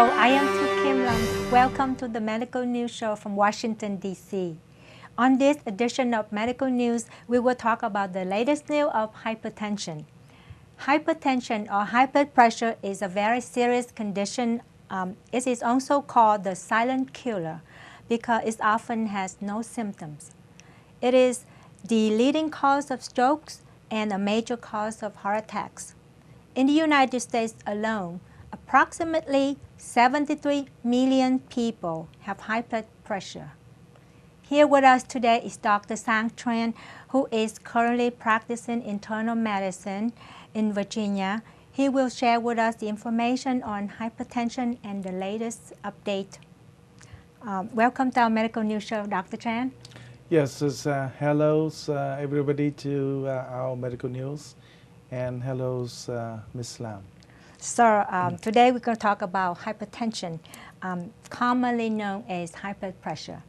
I am Tu Kim Lam. Welcome to the Medical News Show from Washington, D.C. On this edition of Medical News, we will talk about the latest news of hypertension. Hypertension or high blood pressure is a very serious condition. It is also called the silent killer because it often has no symptoms. It is the leading cause of strokes and a major cause of heart attacks. In the United States alone, approximately 73 million people have high blood pressure. Here with us today is Dr. Tran, who is currently practicing internal medicine in Virginia. He will share with us the information on hypertension and the latest update. Welcome to our Medical News Show, Dr. Tran. Yes, hello everybody to our medical news, and hello Ms. Lam. Sir, today we're going to talk about hypertension, commonly known as high blood pressure,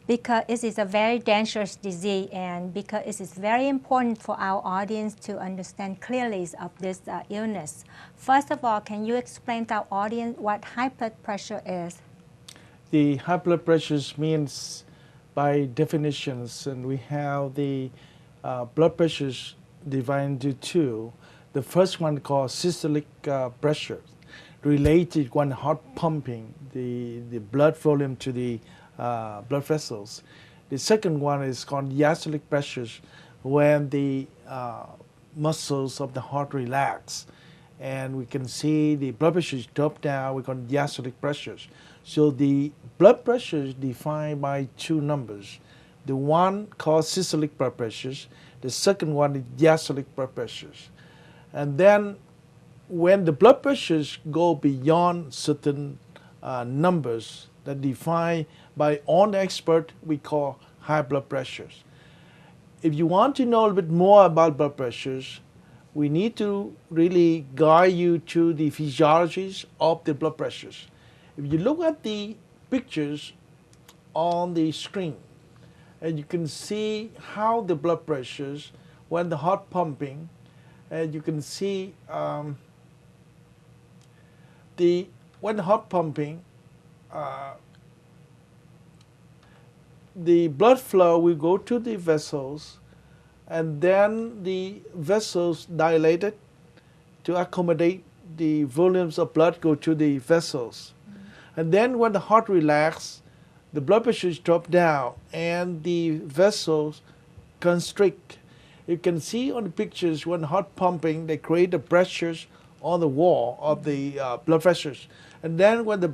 because it is a very dangerous disease and because it is very important for our audience to understand clearly of this illness. First of all, can you explain to our audience what high blood pressure is? The high blood pressure means, by definitions, and we have the blood pressures divided into two. The first one called systolic pressure, related when heart pumping the blood volume to the blood vessels. The second one is called diastolic pressures, when the muscles of the heart relax, and we can see the blood pressures drop down. We call diastolic pressures. So the blood pressure is defined by two numbers. The one called systolic blood pressures. The second one is diastolic blood pressures. And then when the blood pressures go beyond certain numbers that defined by all the expert, we call high blood pressures. If you want to know a little bit more about blood pressures, we need to really guide you to the physiologies of the blood pressures. If you look at the pictures on the screen, and you can see how the blood pressures, when the heart pumping, and you can see when the heart pumping, the blood flow will go to the vessels, and then the vessels dilated to accommodate the volumes of blood go to the vessels. And then when the heart relaxes, the blood pressures drop down and the vessels constrict. You can see on the pictures when heart pumping, they create the pressures on the wall of the blood vessels. And then when the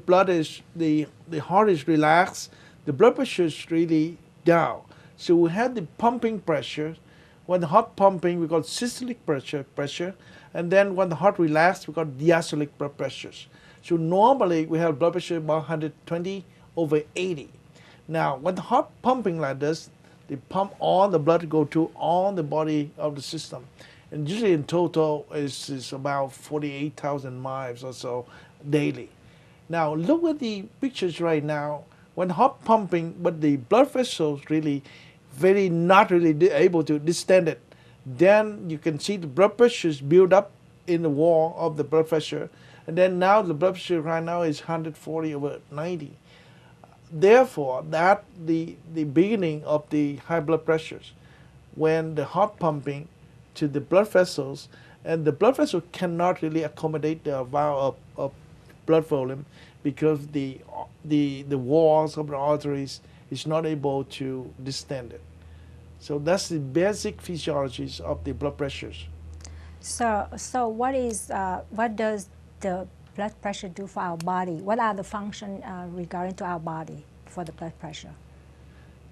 heart is relaxed, the blood pressure is really down. So we have the pumping pressure. When the heart pumping, we call systolic pressure. And then when the heart relaxes, we call diastolic blood pressures. So normally we have blood pressure about 120/80. Now, when the heart pumping like this, they pump all the blood go to all the body of the system. And usually in total is about 48,000 miles or so daily. Now, look at the pictures right now. When heart pumping, but the blood vessels really not really able to distend it, then you can see the blood pressures build up in the wall of the blood vessel. And then now the blood pressure right now is 140/90. Therefore, that the beginning of the high blood pressures, when the heart pumping to the blood vessels, and the blood vessel cannot really accommodate the amount of blood volume because the walls of the arteries is not able to distend it. So that's the basic physiologies of the blood pressures. So what does the blood pressure do for our body? What are the functions regarding to our body for the blood pressure?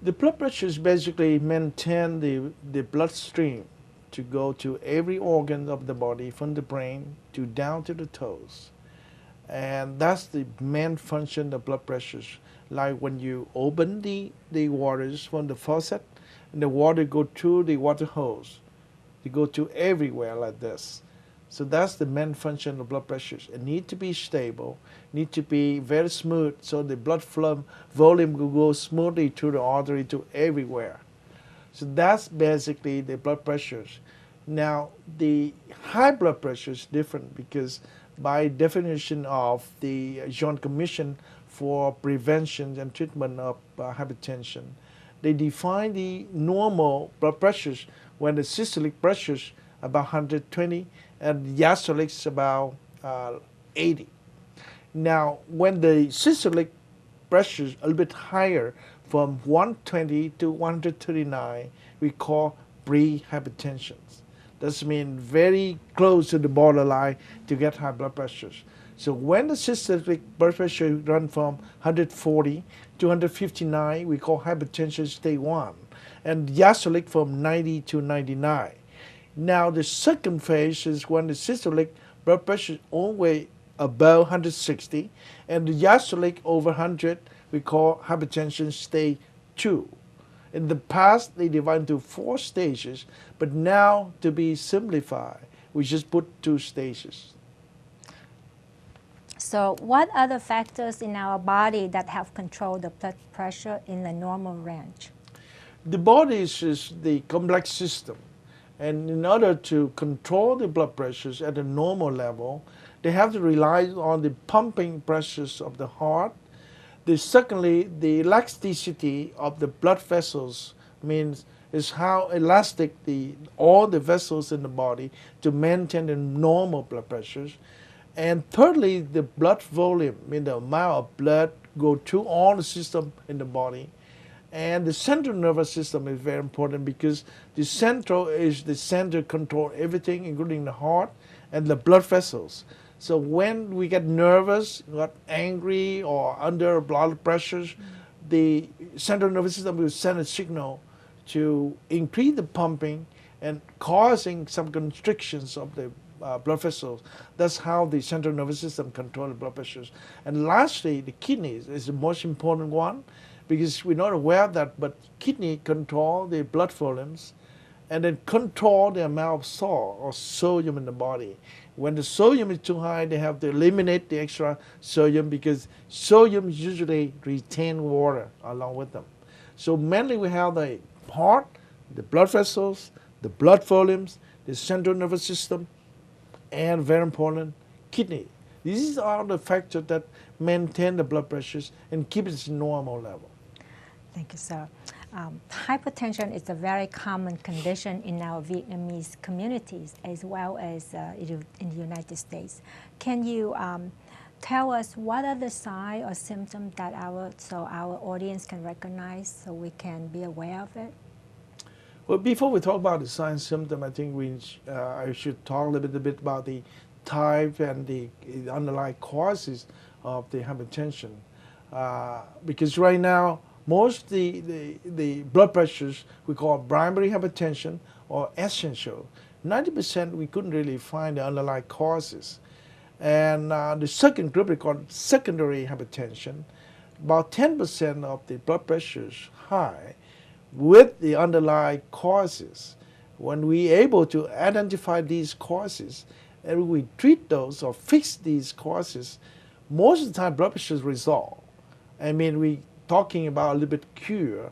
The blood pressures basically maintain the bloodstream to go to every organ of the body, from the brain to down to the toes. And that's the main function of blood pressures. Like when you open the waters from the faucet, and the water go through the water hose. They go to everywhere like this. So that's the main function of blood pressures. It needs to be stable, need to be very smooth, so the blood flow volume will go smoothly through the artery to everywhere. So that's basically the blood pressures. Now, the high blood pressure is different because by definition of the Joint Commission for Prevention and Treatment of Hypertension. They define the normal blood pressures when the systolic pressures about 120 and diastolic is about 80. Now, when the systolic pressure is a little bit higher from 120 to 139, we call pre-hypertension. That means very close to the borderline to get high blood pressures. So when the systolic blood pressure runs from 140 to 159, we call hypertension stage 1, and diastolic from 90 to 99. Now the second phase is when the systolic blood pressure is always above 160, and the diastolic over 100, we call hypertension stage 2. In the past, they divided into 4 stages, but now to be simplified, we just put 2 stages. So what are the factors in our body that help control the blood pressure in the normal range? The body is the complex system, and in order to control the blood pressures at a normal level, they have to rely on the pumping pressures of the heart. Secondly, the elasticity of the blood vessels means is how elastic all the vessels in the body to maintain the normal blood pressures. And thirdly, the blood volume, means the amount of blood go to all the system in the body. And the central nervous system is very important because the central is the center control everything, including the heart and the blood vessels. So when we get nervous, got angry, or under blood pressures, the central nervous system will send a signal to increase the pumping and causing some constrictions of the blood vessels. That's how the central nervous system controls the blood pressures. And lastly, the kidneys is the most important one because we're not aware of that, but kidney control the blood volumes and then control the amount of salt or sodium in the body. When the sodium is too high, they have to eliminate the extra sodium because sodium usually retain water along with them. So mainly we have the heart, the blood vessels, the blood volumes, the central nervous system, and very important, kidney. These are the factors that maintain the blood pressures and keep it normal level. Thank you, sir. Hypertension is a very common condition in our Vietnamese communities as well as in the United States. Can you tell us what are the signs or symptoms that our audience can recognize so we can be aware of it? Well, before we talk about the signs and symptoms, I think I should talk a little bit about the type and the underlying causes of the hypertension. Because right now, most the blood pressures we call primary hypertension or essential. 90% we couldn't really find the underlying causes. And the second group we call secondary hypertension. About 10% of the blood pressure is high with the underlying causes. When we able to identify these causes and we treat those or fix these causes, most of the time blood pressure is resolved. I mean, we talking about a little bit cure,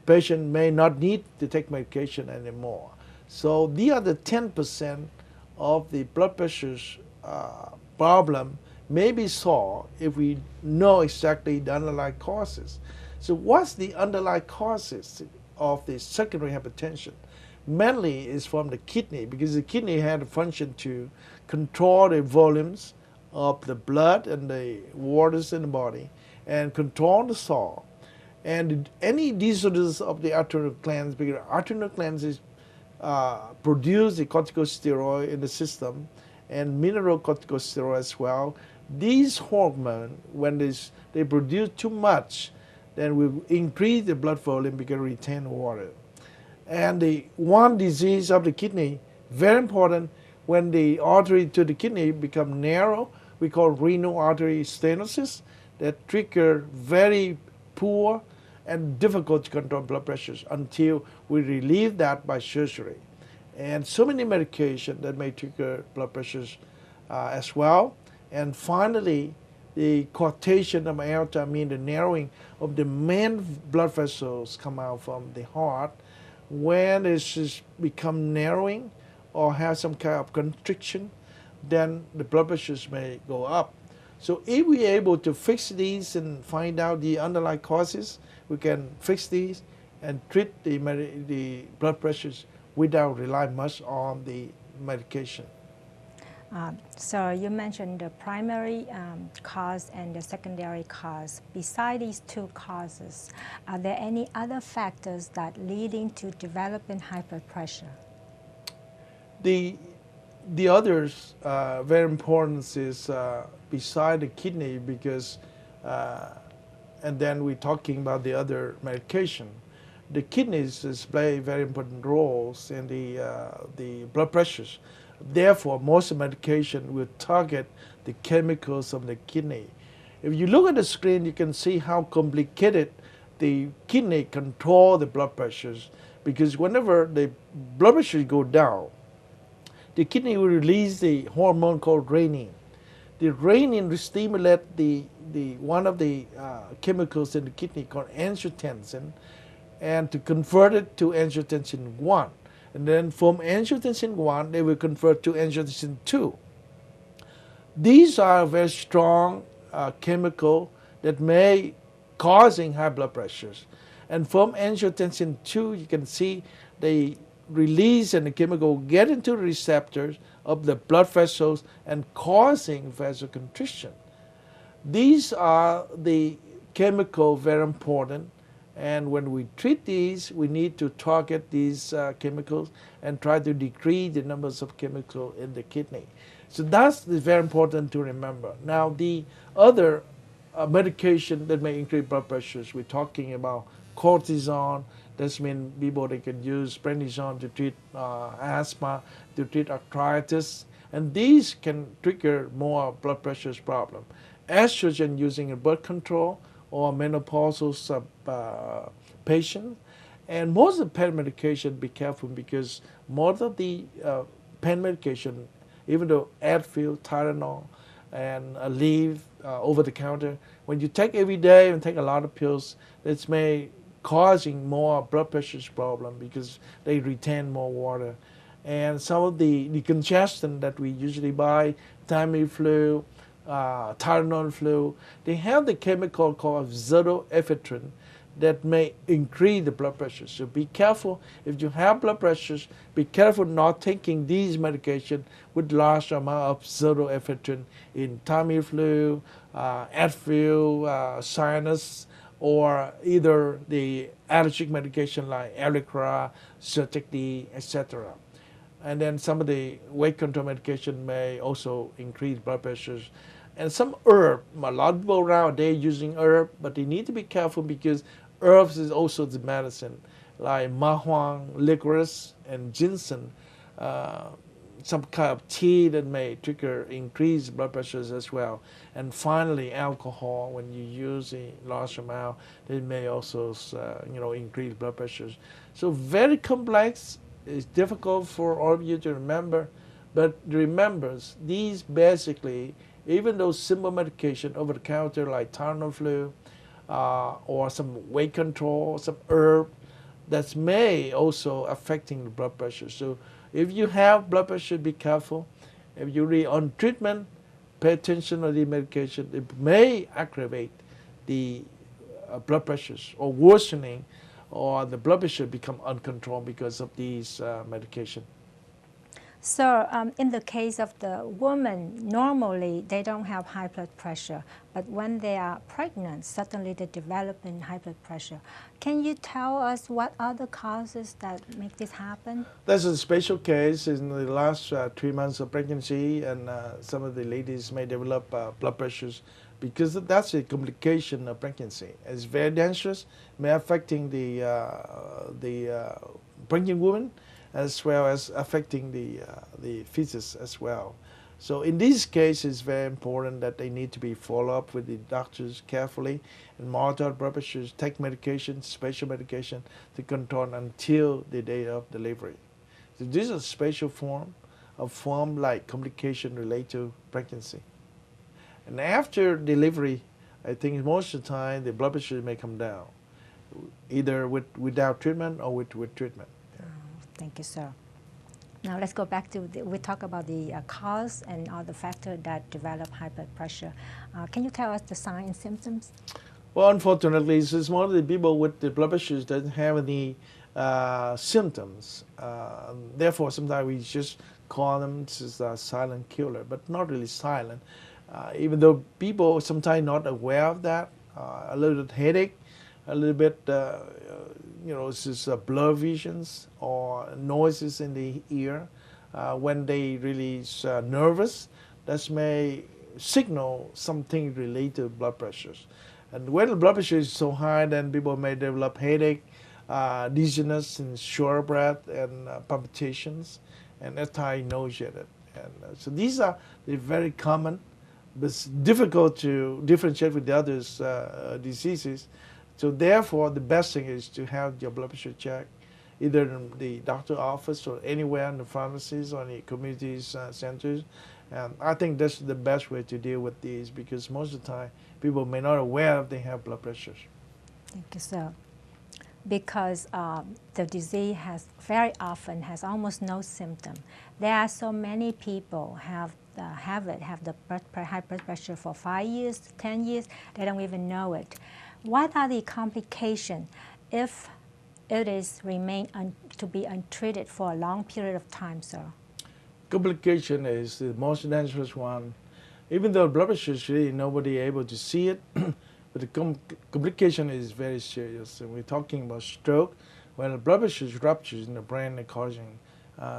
patient may not need to take medication anymore. So the other 10% of the blood pressure problem may be solved if we know exactly the underlying causes. So what's the underlying causes of the secondary hypertension? Mainly is from the kidney because the kidney had a function to control the volumes of the blood and the waters in the body and control the salt. And any disorders of the arterial glands, because arterial glands produce the corticosteroid in the system and mineral corticosteroid as well. These hormones, when they produce too much, then will increase the blood volume because retain water. And the one disease of the kidney, very important, when the artery to the kidney become narrow, we call renal artery stenosis, that trigger very poor and difficult to control blood pressures until we relieve that by surgery. And so many medications that may trigger blood pressures as well. And finally, the coarctation of aorta, mean the narrowing of the main blood vessels come out from the heart. When it's become narrowing or have some kind of constriction, then the blood pressures may go up. So if we are able to fix these and find out the underlying causes, we can fix these and treat the blood pressures without relying much on the medication. So you mentioned the primary cause and the secondary cause. Besides these two causes, are there any other factors that leading to developing hyperpressure? The others very important is beside the kidney because, and then we're talking about the other medication. The kidneys play very important roles in the blood pressures. Therefore, most medication will target the chemicals of the kidney. If you look at the screen, you can see how complicated the kidney control the blood pressures, because whenever the blood pressures go down, the kidney will release the hormone called renin. The renin will stimulate the one of the chemicals in the kidney called angiotensin, and to convert it to angiotensin 1. And then from angiotensin 1, they will convert to angiotensin 2. These are very strong chemical that may causing high blood pressures. And from angiotensin 2, you can see they release and the chemical get into the receptors of the blood vessels and causing vasoconstriction. These are the chemical very important, and when we treat these, we need to target these chemicals and try to decrease the numbers of chemicals in the kidney. So that's very important to remember. Now, the other medication that may increase blood pressures, we're talking about cortisone. That means people, they can use prednisone to treat asthma, to treat arthritis, and these can trigger more blood pressure problem. Estrogen using a birth control or menopausal patients. And most of the pain medication, be careful, because most of the pain medication, even though Advil, Tylenol, and Aleve over the counter, when you take every day and take a lot of pills, it may causing more blood pressure problem because they retain more water. And some of the decongestant that we usually buy, Tamiflu, Tylenol flu, they have the chemical called pseudoephedrine that may increase the blood pressure. So be careful if you have blood pressures. Be careful not taking these medications with large amount of pseudoephedrine in Tamiflu, Advil, sinus, or either the allergic medication like Elicra, Zyrtec, etc. And then some of the weight control medication may also increase blood pressures. And some herb, a lot of people around, they're using herb, but they need to be careful because herbs is also the medicine, like mahuang, licorice, and ginseng. Some kind of tea that may trigger increased blood pressures as well. And finally, alcohol, when you use a large amount, it may also increase blood pressures. So very complex. It's difficult for all of you to remember, but remember, these basically, even those simple medication over the counter like Tylenol flu, or some weight control, some herb, that may also affecting the blood pressure. So if you have blood pressure, be careful. If you're really on treatment, pay attention to the medication. It may aggravate the blood pressures or worsening, or the blood pressure become uncontrolled because of these medication. So in the case of the woman, normally they don't have high blood pressure, but when they are pregnant, suddenly they develop in high blood pressure. Can you tell us what are the causes that make this happen? That's a special case in the last 3 months of pregnancy, and some of the ladies may develop blood pressures because that's a complication of pregnancy. It's very dangerous, may affecting the pregnant woman, as well as affecting the fetus as well. So in this case, it's very important that they need to be followed up with the doctors carefully and monitor blood pressures, take medication, special medication to control until the day of delivery. So this is a special form like complication related to pregnancy. And after delivery, I think most of the time the blood pressure may come down, either without treatment or with treatment. Thank you, sir. Now let's go back to, we talk about the cause and all the factors that develop high blood pressure. Can you tell us the signs and symptoms? Well, unfortunately, it's more the people with the blood pressures that have any symptoms. Therefore, sometimes we just call them just a silent killer, but not really silent. Even though people sometimes not aware of that, a little bit headache, a little bit, it's just blur visions or noises in the ear when they really nervous. That may signal something related to blood pressures. And when the blood pressure is so high, then people may develop headache, dizziness, and short breath, and palpitations, and anti-nauseated. And so these are the very common, but it's difficult to differentiate with the other diseases. So therefore, the best thing is to have your blood pressure checked, either in the doctor's office or anywhere in the pharmacies or in the community centers. And I think that's the best way to deal with these, because most of the time people may not aware if they have blood pressures. Thank you, sir. Because the disease very often has almost no symptom. There are so many people have the high blood pressure for 5 years, 10 years, they don't even know it. What are the complications if it is to be untreated for a long period of time, sir? Complication is the most dangerous one. Even though blood pressure is really nobody able to see it, but the complication is very serious. And we're talking about stroke. When the blood pressure ruptures in the brain, they're causing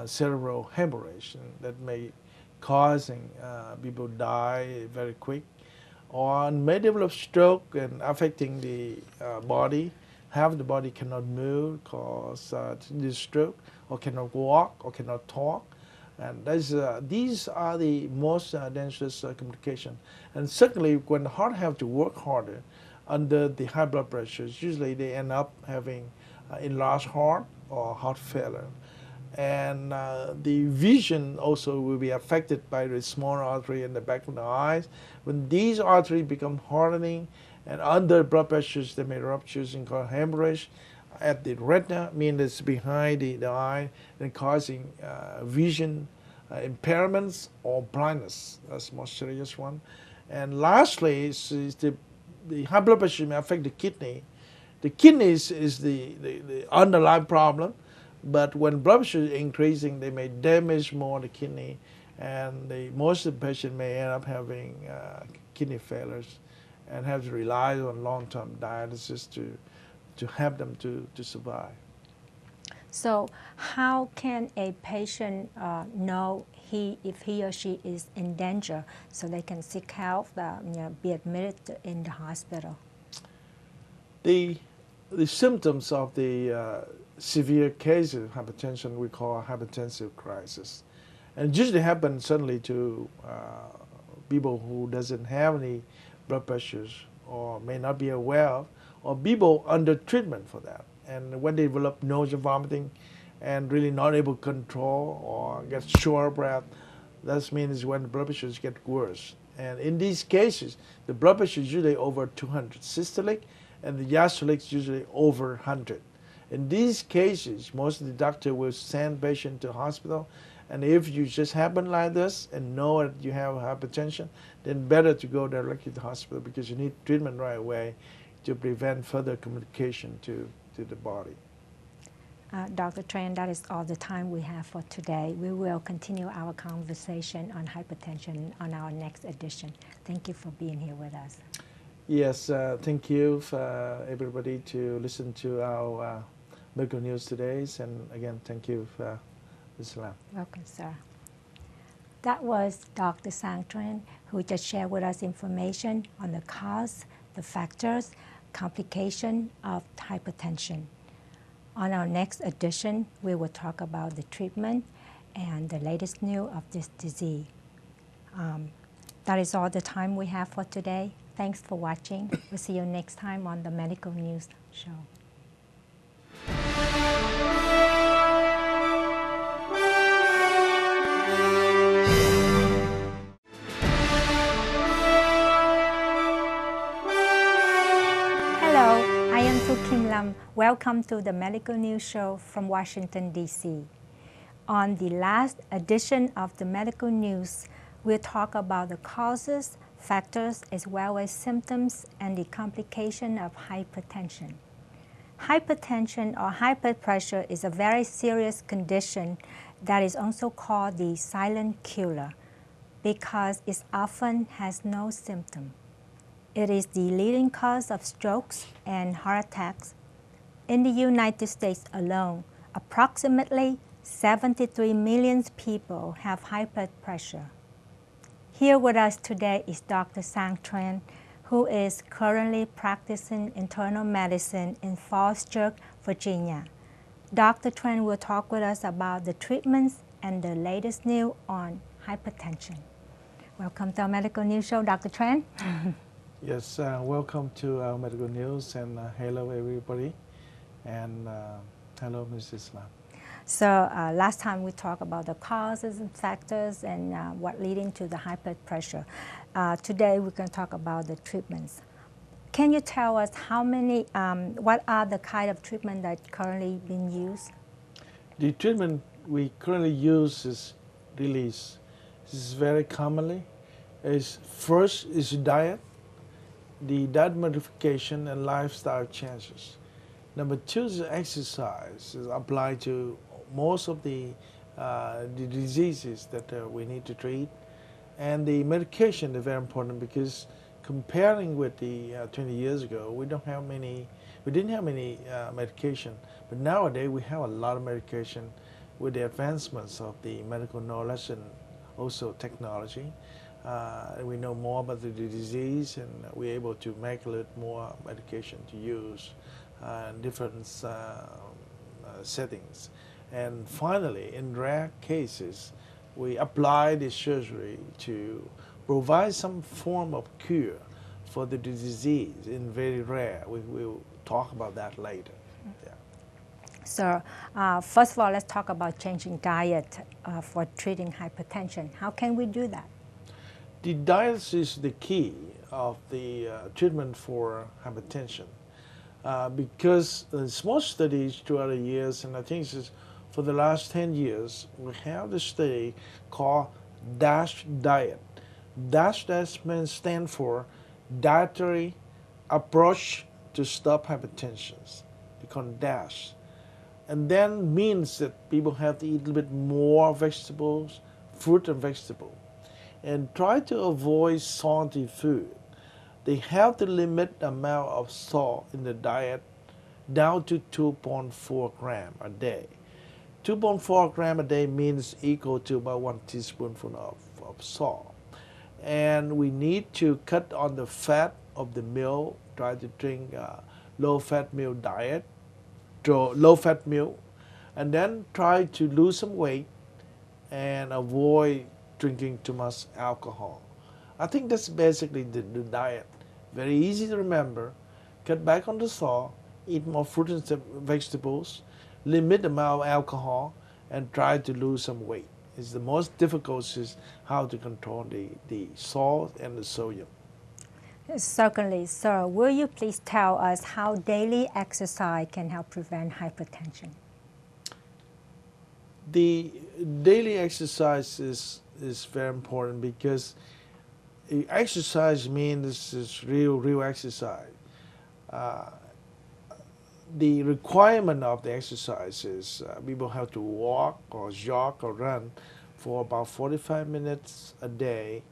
cerebral hemorrhage, and that may causing people die very quick, or may develop stroke and affecting the body. Half the body cannot move cause this stroke, or cannot walk, or cannot talk. And these are the most dangerous complications. And secondly, when the heart have to work harder under the high blood pressures, usually they end up having enlarged heart or heart failure. And the vision also will be affected by the small artery in the back of the eyes. When these arteries become hardening and under blood pressures, they may rupture and cause hemorrhage at the retina, meaning it's behind the eye, and causing vision impairments or blindness. That's the most serious one. And lastly, is the high blood pressure may affect the kidney. The kidney is the underlying problem, but when blood pressure is increasing, they may damage more the kidney, and most of the patients may end up having kidney failures and have to rely on long-term dialysis to help them to survive. So how can a patient know if he or she is in danger so they can seek help, be admitted in the hospital? The symptoms of the severe case of hypertension we call hypertensive crisis. And it usually happens suddenly to people who doesn't have any blood pressures or may not be aware of, or people under treatment for that. And when they develop nausea, vomiting, and really not able to control or get short breath, that means when the blood pressures get worse. And in these cases, the blood pressure is usually over 200 systolic, and the diastolic is usually over 100. In these cases, most of the doctor will send patient to hospital, and if you just happen like this and know that you have hypertension, then better to go directly to the hospital, because you need treatment right away to prevent further complication to the body. Dr. Tran, that is all the time we have for today. We will continue our conversation on hypertension on our next edition. Thank you for being here with us. Yes, thank you for everybody to listen to our medical news today. And again, thank you, Ms. Lam. Welcome, sir. That was Dr. Sang Tran, who just shared with us information on the cause, the factors, complication of hypertension. On our next edition, we will talk about the treatment and the latest news of this disease. That is all the time we have for today. Thanks for watching. We'll see you next time on the Medical News Show. Hello, I am Thu Kim Lam. Welcome to the Medical News Show from Washington, D.C. On the last edition of the medical news, we'll talk about the causes, factors, as well as symptoms and the complication of hypertension. Hypertension or hyperpressure is a very serious condition that is also called the silent killer because it often has no symptom. It is the leading cause of strokes and heart attacks. In the United States alone, approximately 73 million people have hyperpressure. Here with us today is Dr. Tran, who is currently practicing internal medicine in Falls Church, Virginia. Dr. Tran will talk with us about the treatments and the latest news on hypertension. Welcome to our Medical News Show, Dr. Tran. Yes, welcome to our medical news, and hello everybody, and hello Mrs. Lam. So last time we talked about the causes and factors and what leading to the hyperpressure. Today we're going to talk about the treatments. Can you tell us what are the kind of treatment that currently being used? The treatment we currently use is very commonly. First is diet, the diet modification and lifestyle changes. Number two is exercise, is applied to most of the diseases that we need to treat. And the medication is very important because comparing with the 20 years ago, we didn't have many medication. But nowadays we have a lot of medication with the advancements of the medical knowledge and also technology. We know more about the disease, and we're able to make a little more medication to use in different settings. And finally, in rare cases, we apply the surgery to provide some form of cure for the disease. In very rare, we will talk about that later. Yeah. So first of all, let's talk about changing diet for treating hypertension. How can we do that? The diet is the key of the treatment for hypertension because small studies throughout the years, and I think it's for the last 10 years, we have the study called DASH diet. DASH stands for Dietary Approach to Stop Hypertension. They call it DASH. And then means that people have to eat a little bit more vegetables, fruit and vegetable, and try to avoid salty food. They have to limit the amount of salt in the diet down to 2.4 grams a day. 2.4 grams a day means equal to about 1 teaspoonful of salt. And we need to cut on the fat of the meal, try to drink low-fat meal diet, low-fat meal, and then try to lose some weight and avoid drinking too much alcohol. I think that's basically the diet. Very easy to remember. Cut back on the salt, eat more fruit and vegetables, limit the amount of alcohol, and try to lose some weight. It's the most difficult is how to control the salt and the sodium. Certainly. So will you please tell us how daily exercise can help prevent hypertension? The daily exercise is very important because exercise means it's real exercise. The requirement of the exercise is people have to walk or jog or run for about 45 minutes a day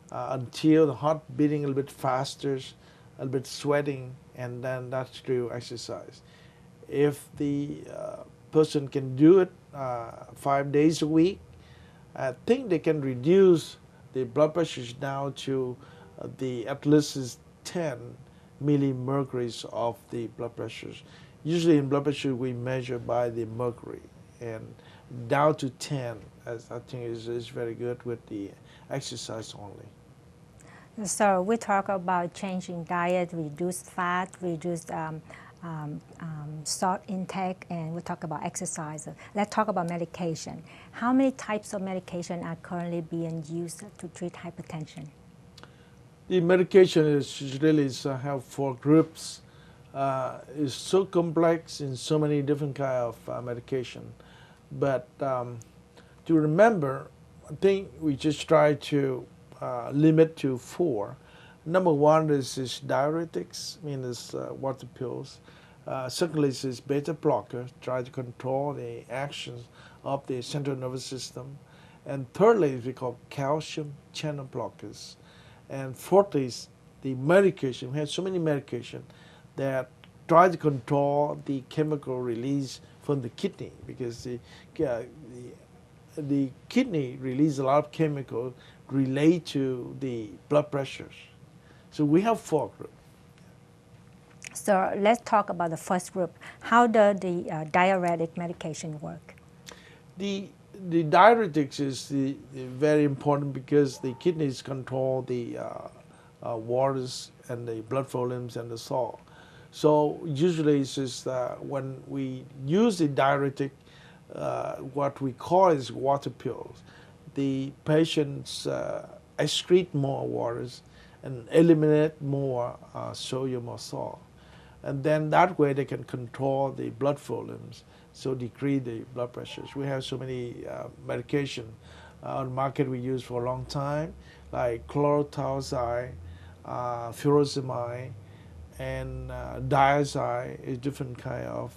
until the heart beating a little bit faster, a little bit sweating, and then that's real exercise. If the person can do it 5 days a week, I think they can reduce the blood pressures down to at least 10 millimercuries of the blood pressures. Usually in blood pressure we measure by the mercury, and down to 10, as I think is very good with the exercise only. So we talk about changing diet, reduce fat, reduce salt intake, and we talk about exercise. Let's talk about medication. How many types of medication are currently being used to treat hypertension? The medication is really have 4 groups. It's so complex in so many different kind of medication, but To remember, I think we just try to limit to 4. Number 1 is diuretics, means water pills. Secondly is beta blocker, try to control the actions of the central nervous system. And thirdly is we call calcium channel blockers. And fourthly is the medication. We have so many medication that try to control the chemical release from the kidney, because the kidney releases a lot of chemicals relate to the blood pressures. So we have 4 groups. So let's talk about the first group. How does the diuretic medication work? The diuretics is the very important, because the kidneys control the waters and the blood volumes and the salt. So usually it's just when we use the diuretic, what we call is water pills. The patients excrete more waters and eliminate more sodium or salt. And then that way they can control the blood volumes, so decrease the blood pressures. We have so many medication on the market we use for a long time, like chlorothiazide, furosemide, and diazide, is different kind of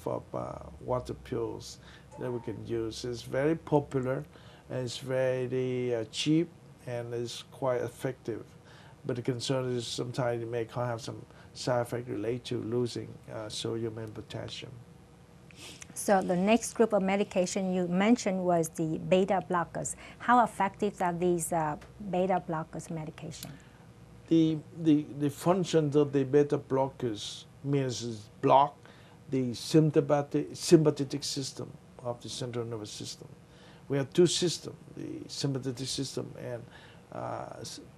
water pills that we can use. It's very popular, and it's very cheap, and it's quite effective. But the concern is sometimes it may have some side effect related to losing sodium and potassium. So the next group of medication you mentioned was the beta blockers. How effective are these beta blockers medication? The functions of the beta blockers means is block the sympathetic system of the central nervous system. We have 2 systems, the sympathetic system and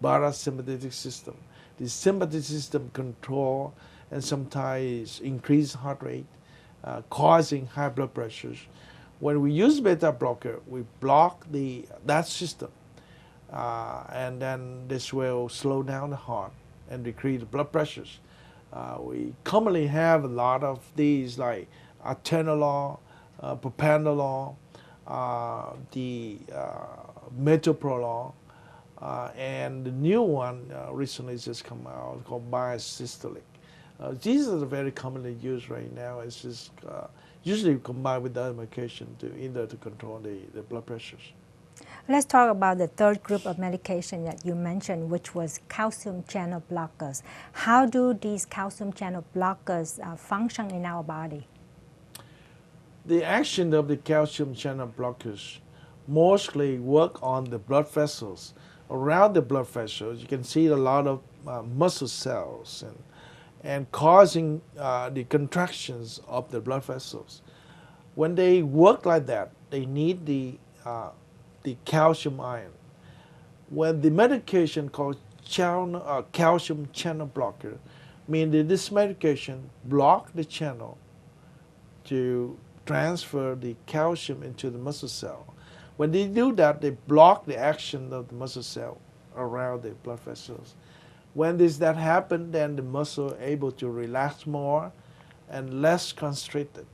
parasympathetic system. The sympathetic system control and sometimes increase heart rate, causing high blood pressures. When we use beta blocker, we block that system, and then this will slow down the heart and decrease the blood pressures. We commonly have a lot of these, like atenolol, propranolol, the metoprolol, and the new one recently just come out called biosystolic. These are very commonly used right now. It's just usually combined with other medication to control the blood pressures. Let's talk about the third group of medication that you mentioned, which was calcium channel blockers. How do these calcium channel blockers function in our body? The action of the calcium channel blockers mostly work on the blood vessels. Around the blood vessels, you can see a lot of muscle cells and causing the contractions of the blood vessels. When they work like that, they need the calcium ion. When the medication called calcium channel blocker, means that this medication block the channel to transfer the calcium into the muscle cell. When they do that, they block the action of the muscle cell around the blood vessels. When that happens, then the muscle able to relax more and less constricted.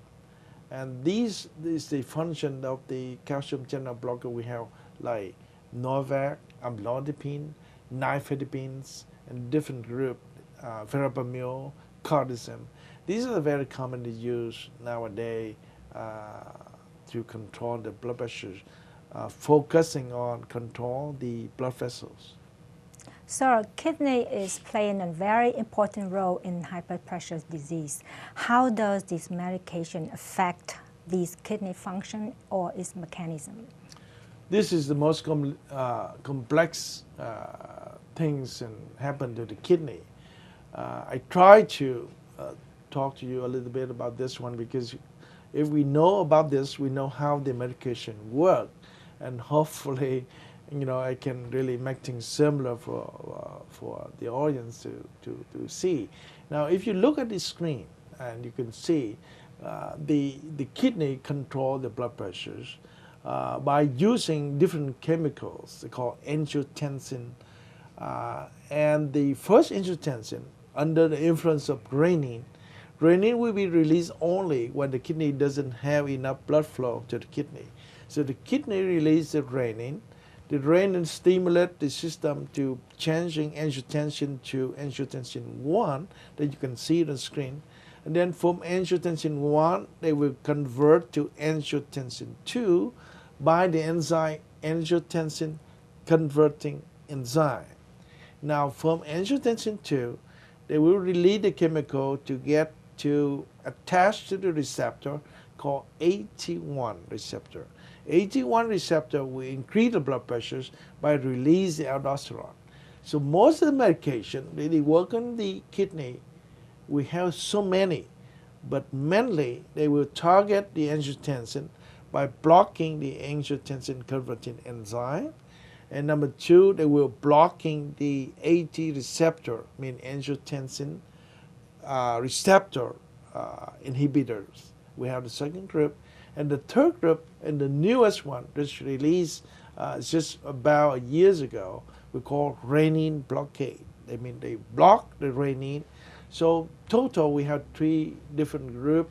And these is the function of the calcium channel blocker. We have like Norvac, amlodipine, nifedipines, and different group, verapamil, cardizem. These are very commonly used nowadays to control the blood pressures, focusing on control the blood vessels. So kidney is playing a very important role in hypertension disease. How does this medication affect these kidney function or its mechanism? This is the most complex things and happen to the kidney. I try to talk to you a little bit about this one, because if we know about this, we know how the medication work, and hopefully, I can really make things similar for the audience to see. Now, if you look at the screen, and you can see the kidney control the blood pressures by using different chemicals they call angiotensin, and the first angiotensin under the influence of renin. Renin will be released only when the kidney doesn't have enough blood flow to the kidney. So the kidney releases the renin. The renin stimulates the system to changing angiotensin to angiotensin 1 that you can see on the screen. And then from angiotensin 1, they will convert to angiotensin 2 by the enzyme angiotensin converting enzyme. Now from angiotensin 2, they will release the chemical to get to attach to the receptor called AT1 receptor. AT1 receptor will increase the blood pressures by releasing aldosterone. So most of the medication really work on the kidney. We have so many, but mainly they will target the angiotensin by blocking the angiotensin converting enzyme. And number two, they will blocking the AT receptor, mean angiotensin receptor inhibitors. We have the second group. And the third group, and the newest one, which released just about years ago, we call renin blockade. I mean, they block the renin. So total, we have 3 different groups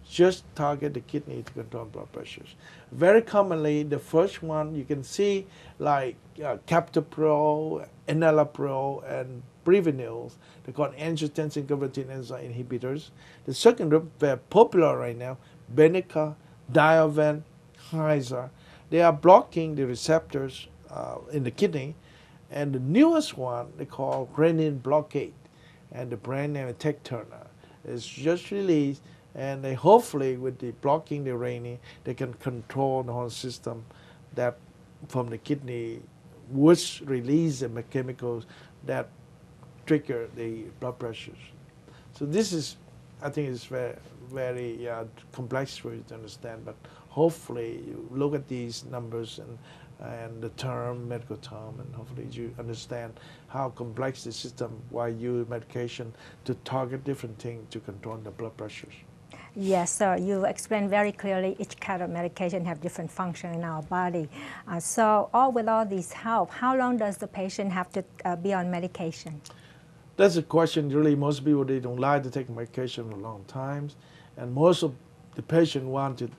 just target the kidney to control blood pressures. Very commonly, the first one you can see like captopril, enalapril, and Previnyls. They're called angiotensin converting enzyme inhibitors. The second group, very popular right now, Benica, Diovan, Hyza. They are blocking the receptors in the kidney. And the newest one, they call renin blockade. And the brand name is Tecturna. It's just released, and they hopefully with the blocking the renin, they can control the whole system that from the kidney, which release the chemicals that trigger the blood pressures. So this is, I think it's very, very complex for you to understand, but hopefully you look at these numbers and the term, medical term, and hopefully you understand how complex the system, why you use medication to target different things to control the blood pressures. Yes, sir. You explained very clearly each kind of medication have different function in our body. So with all these help, how long does the patient have to be on medication? That's a question really most people, they don't like to take medication for long times. And most of the patient wanted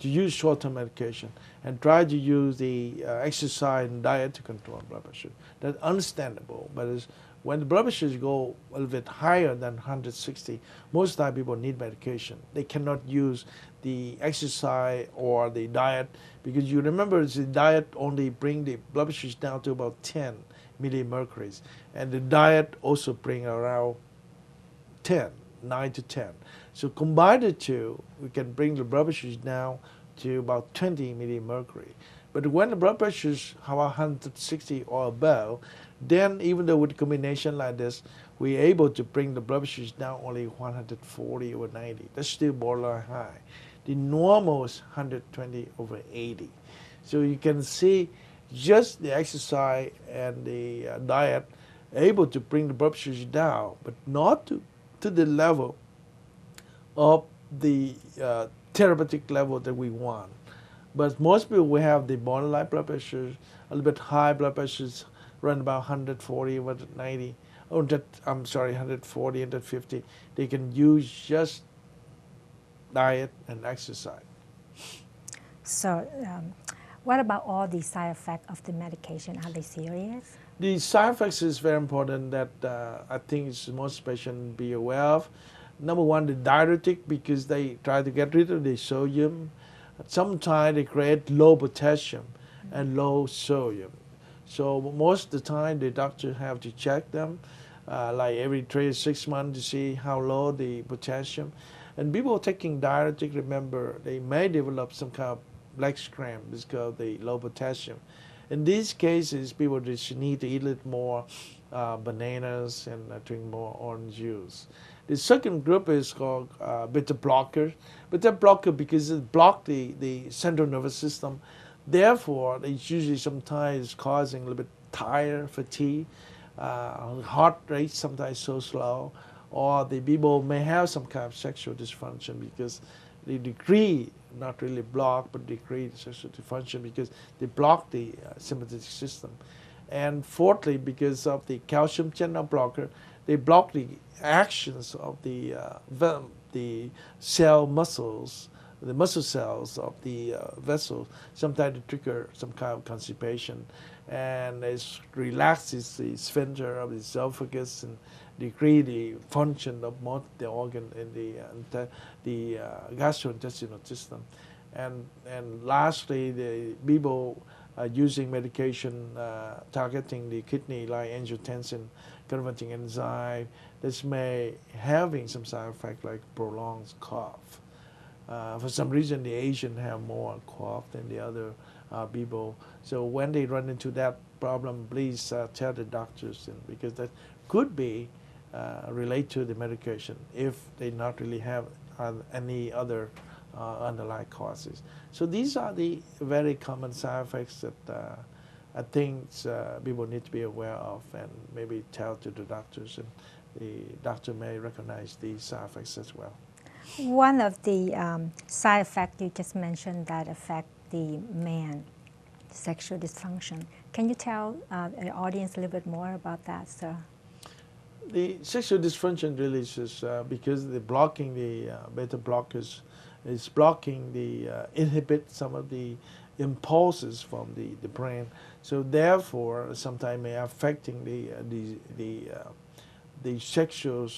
to use short-term medication and try to use the exercise and diet to control blood pressure. That's understandable, but when the blood pressures go a little bit higher than 160, most of the time people need medication. They cannot use the exercise or the diet because you remember the diet only bring the blood pressures down to about 10 millimercuries, and the diet also bring around 9 to 10. So combine the two, we can bring the blood pressures down to about 20 millimercury. But when the blood pressures are 160 or above, then even though with a combination like this, we're able to bring the blood pressures down only 140 over 90. That's still borderline high. The normal is 120 over 80. So you can see just the exercise and the diet able to bring the blood pressures down, but not to the level of the therapeutic level that we want. But most people will have the borderline blood pressures, a little bit high blood pressures, around about 140, 190, I'm sorry, 140, 150. They can use just diet and exercise. So what about all the side effects of the medication? Are they serious? The side effects is very important that I think most patients be aware of. Number one, the diuretic, because they try to get rid of the sodium. Sometimes they create low potassium and low sodium. So most of the time the doctor have to check them like every 3 to 6 months to see how low the potassium. And people taking diuretic, remember, they may develop some kind of leg cramp because of the low potassium. In these cases, people just need to eat a little more bananas and drink more orange juice. The second group is called beta blocker. Beta blocker because it blocks the central nervous system. Therefore, it's usually sometimes causing a little bit tired, fatigue, heart rate sometimes so slow, or the people may have some kind of sexual dysfunction because the degree, not really block, but decrease sexual dysfunction because they block the sympathetic system. And fourthly, because of the calcium channel blocker, they block the actions of the cell muscles the muscle cells of the vessel, sometimes it trigger some kind of constipation, and it relaxes the sphincter of the esophagus and decrease the function of most of the organ in the gastrointestinal system. And lastly, the people are using medication targeting the kidney like angiotensin converting enzyme. This may having some side effect like prolonged cough. For some reason, the Asian have more cough than the other people. So when they run into that problem, please tell the doctors, because that could be relate to the medication if they not really have any other underlying causes. So these are the very common side effects that I think people need to be aware of and maybe tell to the doctors, and the doctor may recognize these side effects as well. One of the side effects you just mentioned that affect the man, sexual dysfunction. Can you tell the audience a little bit more about that, sir? The sexual dysfunction really is just, because they're blocking the beta blockers, is blocking the inhibit some of the impulses from the brain. So therefore, sometimes may affecting the sexual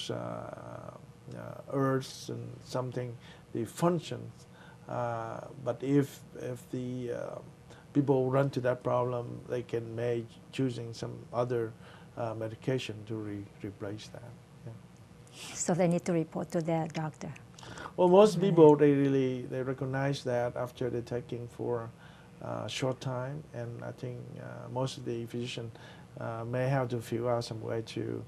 urges and something the functions. But if the people run to that problem, they can make choosing some other medication to replace that. Yeah. So they need to report to their doctor. Well, most people they recognize that after they're taking for a short time, and I think most of the physicians may have to figure out some way to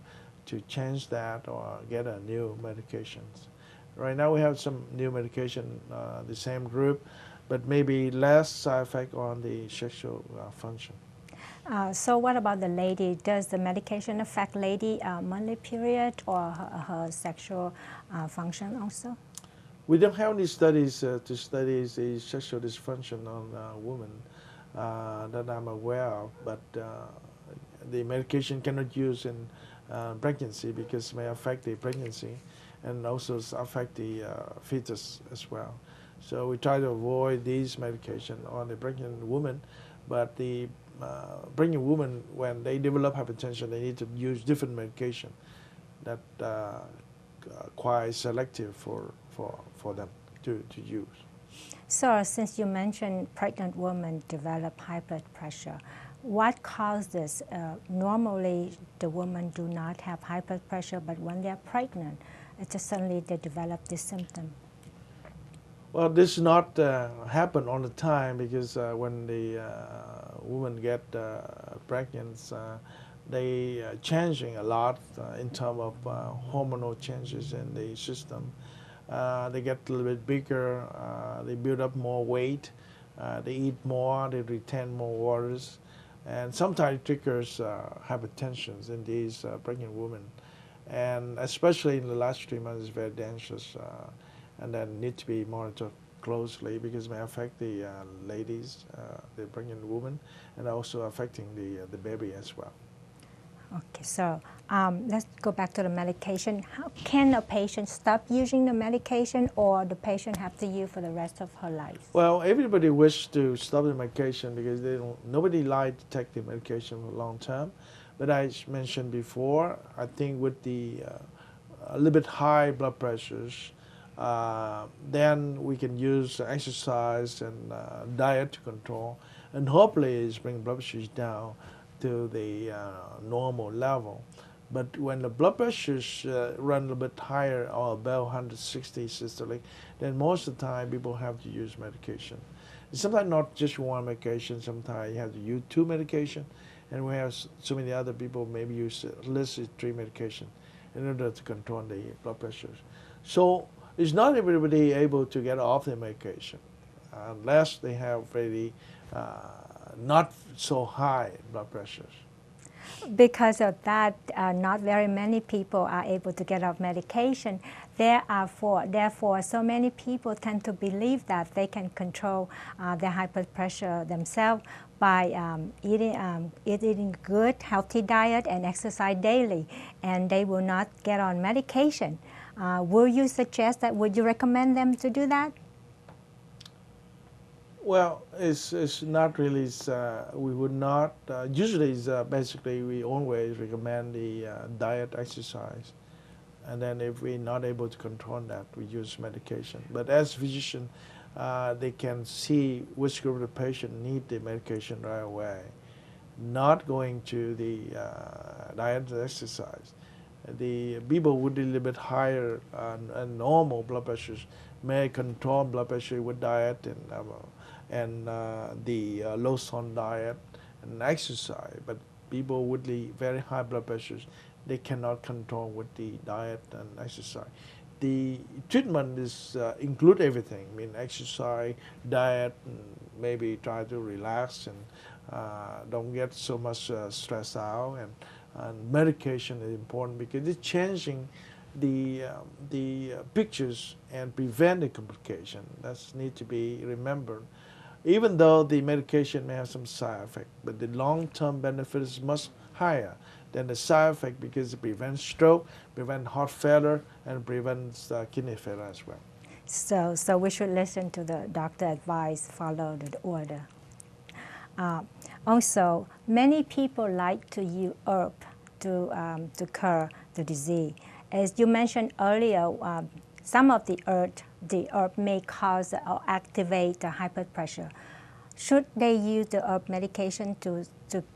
change that or get a new medications. Right now we have some new medication, the same group, but maybe less side effect on the sexual function. So what about the lady? Does the medication affect lady monthly period or her sexual function also? We don't have any studies to study the sexual dysfunction on women that I'm aware of, but the medication cannot use in pregnancy because it may affect the pregnancy and also affect the fetus as well. So we try to avoid these medication on the pregnant woman, but the pregnant women, when they develop hypertension, they need to use different medication that quite selective for them to use. So since you mentioned pregnant women develop high blood pressure, what causes, normally the women do not have high blood pressure, but when they're pregnant, it's just suddenly they develop this symptom? Well, this not happen all the time, because when the women get pregnant, they changing a lot in terms of hormonal changes in the system. They get a little bit bigger, they build up more weight, they eat more, they retain more waters, and sometimes it triggers hypertension in these pregnant women. And especially in the last 3 months, it's very dangerous, and then need to be monitored closely because it may affect the ladies, the pregnant woman, and also affecting the baby as well. Okay, so let's go back to the medication. How can a patient stop using the medication, or the patient have to use for the rest of her life? Well, everybody wishes to stop the medication because nobody likes to take the medication for long term. But as mentioned before, I think with the a little bit high blood pressures, then we can use exercise and diet to control, and hopefully bring blood pressures down to the normal level. But when the blood pressures run a little bit higher or above 160 systolic, then most of the time people have to use medication. And sometimes not just one medication, sometimes you have to use 2 medication, and we have so many other people maybe use at least 3 medication in order to control the blood pressures. So it's not everybody able to get off the medication unless they have really not so high blood pressures. Because of that, not very many people are able to get off medication. Therefore, so many people tend to believe that they can control their high blood pressure themselves by eating good, healthy diet and exercise daily, and they will not get on medication. Will you suggest that? Would you recommend them to do that? Well, it's not really, we would not, usually it's, basically we always recommend the diet exercise. And then if we're not able to control that, we use medication. But as physician, they can see which group of the patient need the medication right away, not going to the diet and exercise. The people with a little bit higher and normal blood pressures may control blood pressure with diet and the low salt diet and exercise. But people with the very high blood pressures, they cannot control with the diet and exercise. The treatment is include everything. I mean, exercise, diet, and maybe try to relax and don't get so much stress out. And medication is important because it's changing the pictures and prevent the complication. That's need to be remembered. Even though the medication may have some side effect, but the long-term benefit is much higher than the side effect because it prevents stroke, prevents heart failure, and prevents kidney failure as well. So we should listen to the doctor advice, follow the order. Also, many people like to use herb to cure the disease. As you mentioned earlier, some of the herb may cause or activate the hyperpressure. Should they use the herb medication to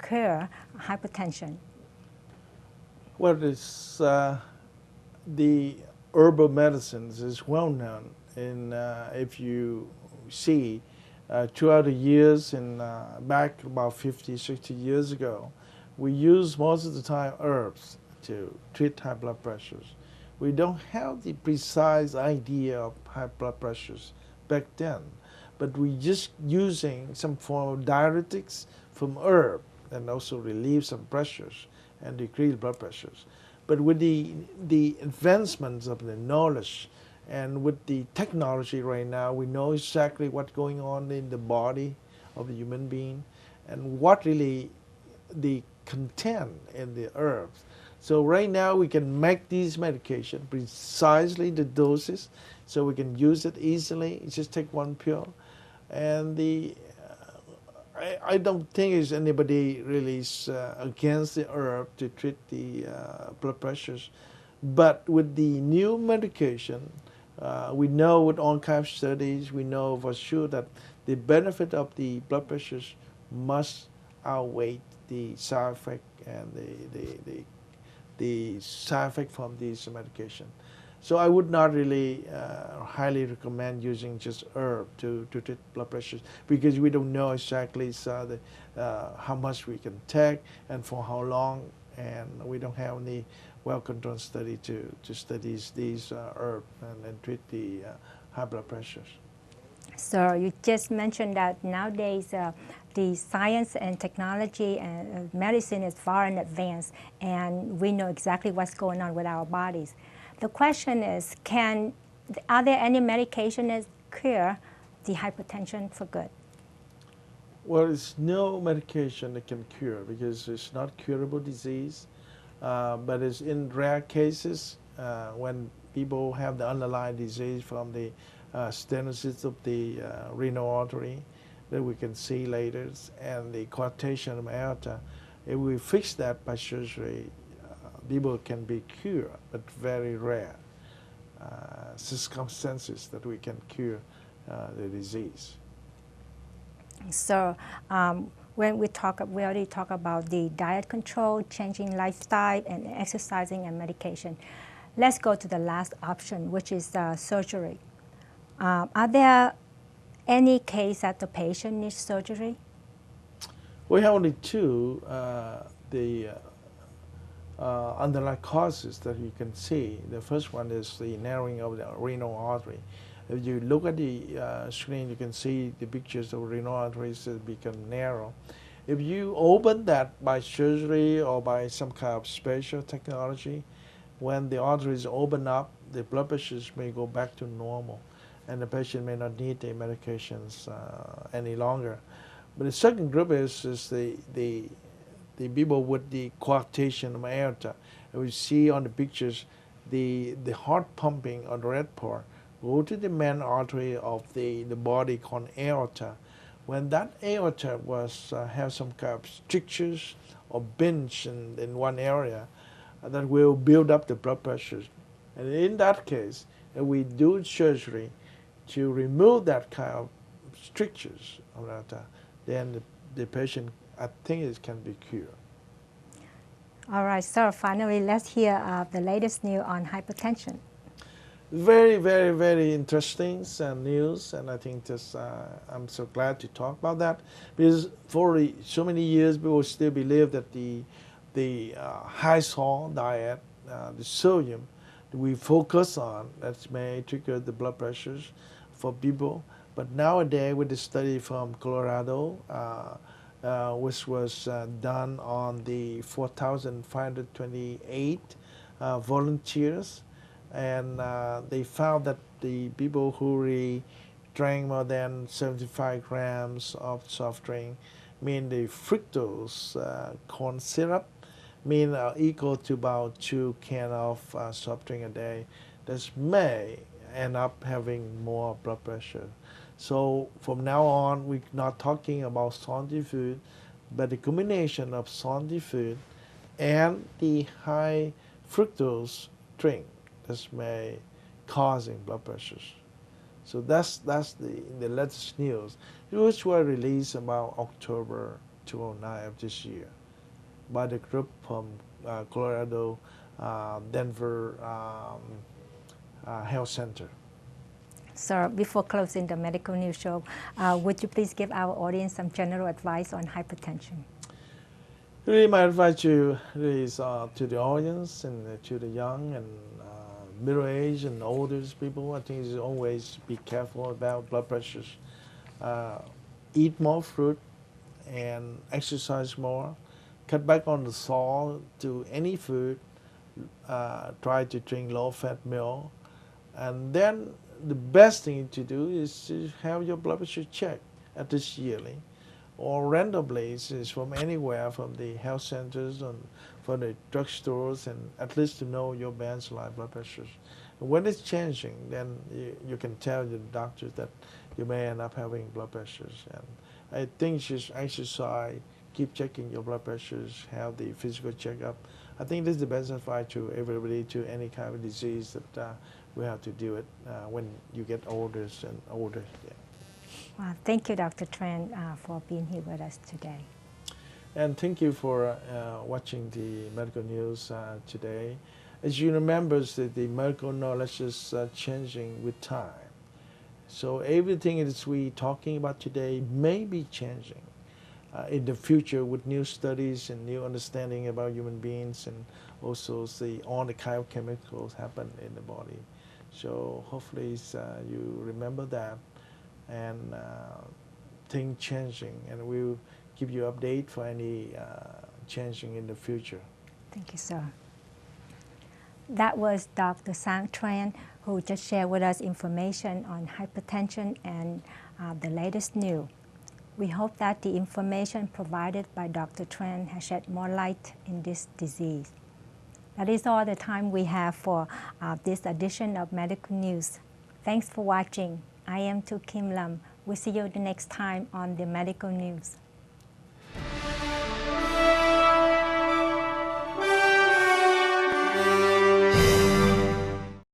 cure hypertension? Well, it's, the herbal medicines is well known. And if you see, throughout the years and back about 50, 60 years ago, we use most of the time herbs to treat high blood pressures. We don't have the precise idea of high blood pressures back then, but we just using some form of diuretics from herb and also relieve some pressures and decrease blood pressures. But with the advancements of the knowledge and with the technology right now, we know exactly what's going on in the body of the human being and what really the content in the herbs. So right now we can make these medication precisely the doses, so we can use it easily. Just take one pill, and I don't think is anybody really is against the herb to treat the blood pressures, but with the new medication, we know with all kinds of studies, we know for sure that the benefit of the blood pressures must outweigh the side effect and the side effect from these medication. So I would not really highly recommend using just herb to treat blood pressures because we don't know exactly how much we can take and for how long, and we don't have any well-controlled study to study these herbs and treat the high blood pressures. So you just mentioned that nowadays the science and technology and medicine is far in advance, and we know exactly what's going on with our bodies. The question is, are there any medication that cure the hypertension for good? Well, it's no medication that can cure because it's not curable disease, but it's in rare cases when people have the underlying disease from the stenosis of the renal artery that we can see later, and the coarctation of aorta. If we fix that by surgery, people can be cured, but very rare circumstances that we can cure the disease. So when we already talk about the diet control, changing lifestyle, and exercising and medication. Let's go to the last option, which is surgery. Are there any case that the patient needs surgery? We have only two underlying causes that you can see. The first one is the narrowing of the renal artery. If you look at the screen, you can see the pictures of renal arteries that become narrow. If you open that by surgery or by some kind of special technology, when the arteries open up, the blood pressures may go back to normal, and the patient may not need the medications any longer. But the second group is the people with the coarctation of aorta. And we see on the pictures the heart pumping on the red part go to the main artery of the body called aorta. When that aorta was have some kind of strictures or binge in one area, that will build up the blood pressure. And in that case, if we do surgery to remove that kind of strictures, then the patient, I think, it can be cured. All right, so finally, let's hear the latest news on hypertension. Very, very, very interesting news, and I think this, I'm so glad to talk about that, because for so many years people still believe that the high salt diet, the sodium that we focus on, that may trigger the blood pressures for people. But nowadays, with the study from Colorado, which was done on the 4,528 volunteers, and they found that the people who drank more than 75 grams of soft drink, mean the fructose corn syrup, mean equal to about 2 cans of soft drink a day, this may end up having more blood pressure. So from now on, we're not talking about salty food, but the combination of salty food and the high fructose drink, this may causing blood pressures. So that's the latest news, which were released about October 2009 of this year by the group from Colorado, Denver Health Center. So before closing the medical news show, would you please give our audience some general advice on hypertension? Really, my advice is to the audience and to the young and middle-aged and older people. I think is always be careful about blood pressures. Eat more fruit and exercise more. Cut back on the salt to any food. Try to drink low-fat milk, and then the best thing to do is to have your blood pressure checked at least yearly, or randomly is from anywhere, from the health centers and from the drugstores, and at least to know your baseline blood pressures. And when it's changing, then you can tell the doctors that you may end up having blood pressures. And I think just exercise, keep checking your blood pressures, have the physical checkup. I think this is the best advice to everybody, to any kind of disease that we have to deal with when you get older and older. Yeah. Thank you, Dr. Tran, for being here with us today. And thank you for watching the medical news today. As you remember, the medical knowledge is changing with time. So everything that we're talking about today may be changing in the future with new studies and new understanding about human beings, and also see all the kind of chemicals happen in the body. So hopefully you remember that, and things changing, and we'll give you update for any changing in the future. Thank you, sir. That was Dr. Tran, who just shared with us information on hypertension and the latest news. We hope that the information provided by Dr. Tran has shed more light in this disease. That is all the time we have for this edition of Medical News. Thanks for watching. I am Tu Kim Lam. We'll see you the next time on the Medical News.